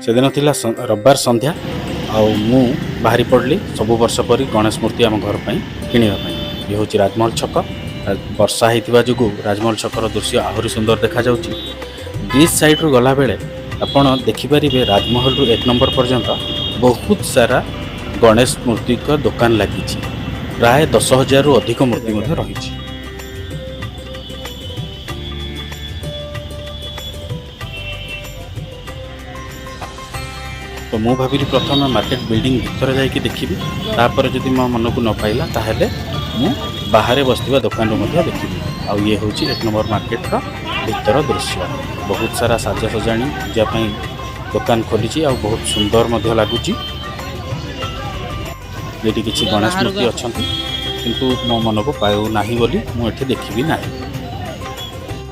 सेदिन थिला रविवार संध्या आउ मु बाहरी पड़ली सब वर्ष परी गणेश मूर्ति आम घर पर किणवाई। ये हूँ राजमहल छक। वर्षा होता जो राजमहल छकर दृश्य आहरी सुंदर देखा जाउची। ब्रिज साइड रु गला बेले आपण देखिपारे राजमहल रु 1 नंबर पर्यंत बहुत सारा गणेश मूर्ति का दुकान लगी। प्राय 10,000 रु अधिक मूर्ति रही। तो मु भाविली प्रथम मार्केट बिल्डिंग भीतर जाइए देखी, तापर जदि मो मन को न पाइला ताहले मु बाहर बसवा दुकान देखी। आउ ये हूँ 1 नंबर मार्केट रा भीतर दृश्य। बहुत सारा साज सजाणी जापाई दुकान खोली आ बहुत सुंदर लगुच। ये किसी गणेश मूर्ति अच्छा किंतु मो मन को पाऊ ना बोली मुझे देखी ना।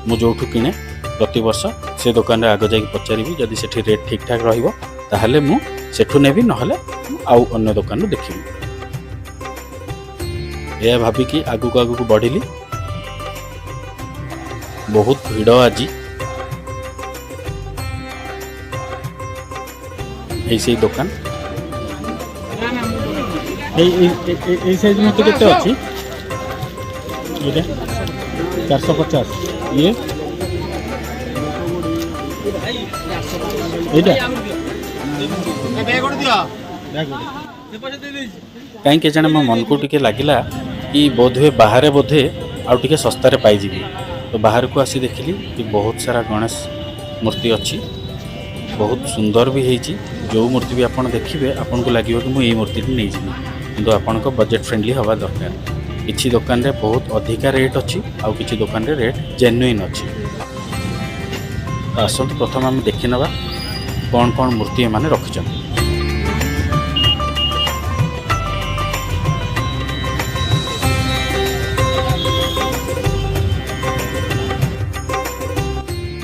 मुझे किणे प्रति वर्ष से दुकान आग जा पचारि जदि से रेट ठीक ठाक रहिबो ताहले मु सेठू नेबी नहले आउ अन्य दुकान देखी। यह भाविकी आगु को बढ़िली। बहुत भीड़ आज ऐसे दुकान साइज में केते अछि 450 ये कहीं जाने मो मन को टिके लगिला कि बोधे बाहर बोधे आउ टिके सस्तार पाइजी। तो बाहर को आसी देखिली कि बहुत सारा गणेश मूर्ति अच्छी, बहुत सुंदर भी होती। जो मूर्ति भी आपन देखिए आपन को लगे कि मुझे मूर्ति नहीं जी, किंतु आपन को बजेट फ्रेंडली हवा दरकार। किसी दुकान रे बहुत अधिका रेट अच्छी आउ किसी दुकान रे रेट जेन्युइन अच्छी। आसतु प्रथम आम देखी नवा कौन कौन मूर्ति एमाने रखिछन।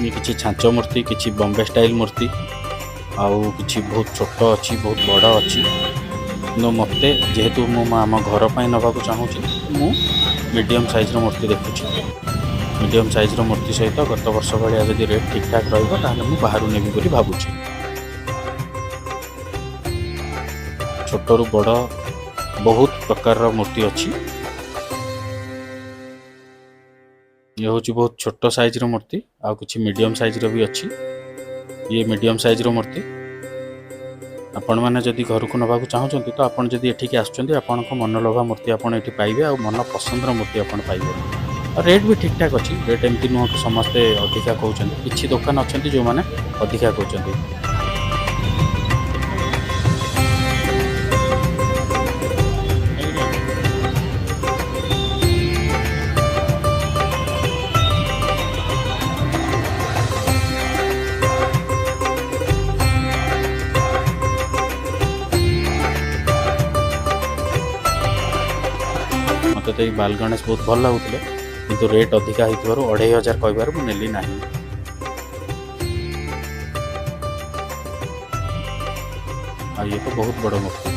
ये किसी छांच मूर्ति, किसी बॉम्बे स्टाइल मूर्ति आउ किसी बहुत छोट अच्छी बहुत बड़ अच्छी। मते जेहेतु मो आम घर पर नवाक चाहूँगी मु मीडियम साइज मूर्ति देखुची। मीडियम साइज मूर्ति सहित गत वर्ष भाया जब रेट ठीक ठाक रहा मुझे बाहर नेबी बोली भावुची। छोटू बड़ बहुत प्रकार मूर्ति अच्छी। ये हूँ बहुत छोट साइज मूर्ति आउ किसी मीडियम साइज भी अच्छी। ये मीडियम साइज मूर्ति आपण मैंने जदि घर को नवाक चाहते तो आपड़ जदि एठिक आसान को मनलोभा मूर्ति आपड़ ये पाइबे आ मन पसंद मूर्ति आप पाइबे। रेट भी ठीक ठाक अच्छी। रेट एमती नुह कि समस्ते अधिका कहते, किसी दुकान अच्छा जो मैंने अधिका कहते। मत तो बाल गणेश बहुत भल लगुले किंतु रेट अधिका हो 2500 कहबार मुझे ना। ये तो बहुत बड़ मूर्ति।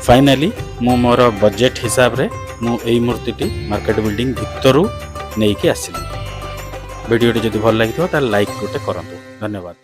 फाइनली मु मोर बजेट हिसाब रे मु एई मूर्ति मार्केट बिल्डिंग भितर नहीं कि आसिली। वीडियो जदि भल लगी तो लाइक गोटे करंतु। धन्यवाद।